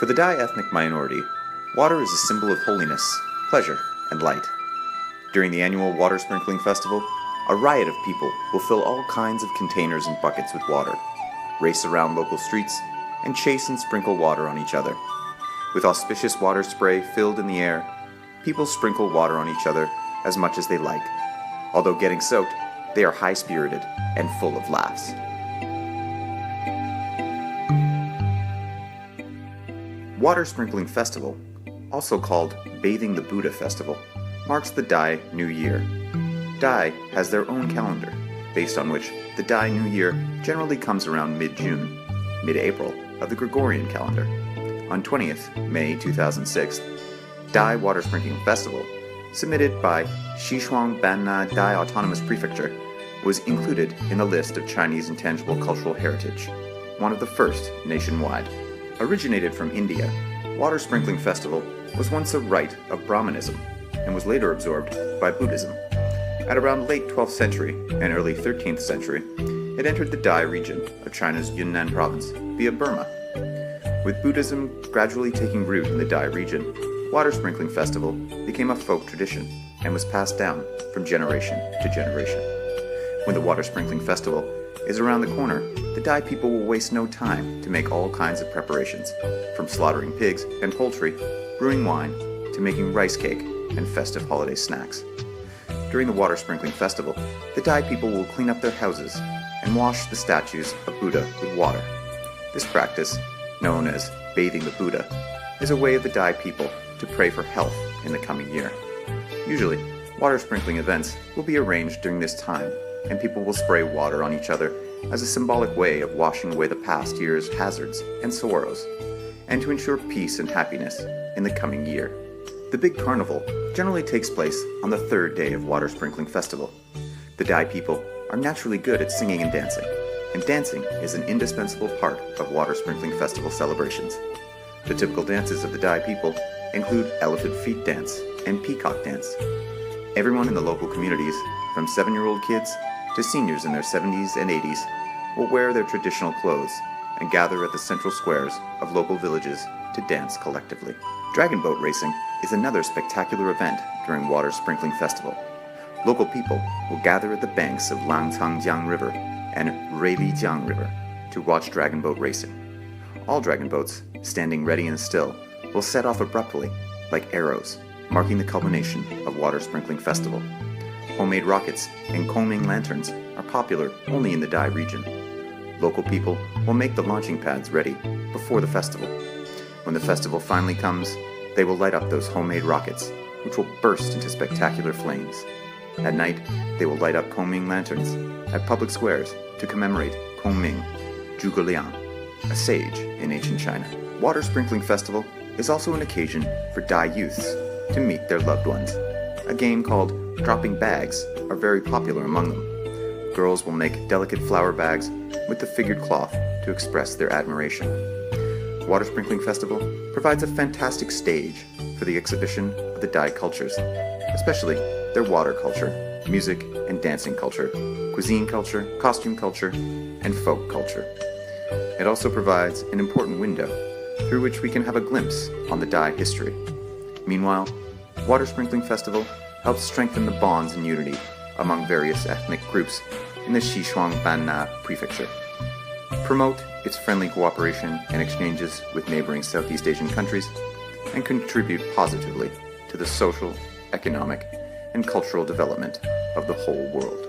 For the Dai ethnic minority, water is a symbol of holiness, pleasure, and light. During the annual Water Sprinkling Festival, a riot of people will fill all kinds of containers and buckets with water, race around local streets, and chase and sprinkle water on each other. With auspicious water spray filled in the air, people sprinkle water on each other as much as they like. Although getting soaked, they are high-spirited and full of laughs. Water Sprinkling Festival, also called Bathing the Buddha Festival, marks the Dai New Year. Dai has their own calendar, based on which the Dai New Year generally comes around mid-June, mid-April of the Gregorian calendar. On 20th May 2006, Dai Water Sprinkling Festival, submitted by Sichuan-Banna Dai Autonomous Prefecture, was included in the list of Chinese Intangible Cultural Heritage, one of the first nationwide. Originated from India, Water Sprinkling Festival was once a rite of Brahmanism and was later absorbed by Buddhism. At around late 12th century and early 13th century, it entered the Dai region of China's Yunnan province via Burma. With Buddhism gradually taking root in the Dai region, Water Sprinkling Festival became a folk tradition and was passed down from generation to generation. When the Water Sprinkling Festival is around the corner, the Dai people will waste no time to make all kinds of preparations, from slaughtering pigs and poultry, brewing wine, to making rice cake and festive holiday snacks. During the Water Sprinkling Festival, the Dai people will clean up their houses and wash the statues of Buddha with water. This practice, known as bathing the Buddha, is a way of the Dai people to pray for health in the coming year. Usually, water sprinkling events will be arranged during this time, and people will spray water on each other as a symbolic way of washing away the past year's hazards and sorrows, and to ensure peace and happiness in the coming year. The big carnival generally takes place on the third day of Water Sprinkling Festival. The Dai people are naturally good at singing and dancing is an indispensable part of Water Sprinkling Festival celebrations. The typical dances of the Dai people include elephant feet dance and peacock dance. Everyone in the local communities, from 7-year-old kids to seniors in their 70s and 80s, will wear their traditional clothes and gather at the central squares of local villages to dance collectively. Dragon boat racing is another spectacular event during Water Sprinkling Festival. Local people will gather at the banks of Langcangjiang River and Ruilijiang River to watch dragon boat racing. All dragon boats, standing ready and still, will set off abruptly, like arrows, marking the culmination of Water Sprinkling Festival. Homemade rockets and combing lanterns are popular only in the Dai region. Local people will make the launching pads ready before the festival. When the festival finally comes, they will light up those homemade rockets, which will burst into spectacular flames. At night, they will light up combing lanterns at public squares to commemorate Kongming, Zhuge Liang, a sage in ancient China. Water Sprinkling Festival is also an occasion for Dai youths to meet their loved ones. A game called dropping bags are very popular among them. Girls will make delicate flower bags with the figured cloth to express their admiration. Water Sprinkling Festival provides a fantastic stage for the exhibition of the Dai cultures, especially their water culture, music and dancing culture, cuisine culture, costume culture, and folk culture. It also provides an important window through which we can have a glimpse on the Dai history. Meanwhile, Water Sprinkling Festival helps strengthen the bonds and unity among various ethnic groups in the Sichuan-Banna Prefecture, promote its friendly cooperation and exchanges with neighboring Southeast Asian countries, and contribute positively to the social, economic, and cultural development of the whole world.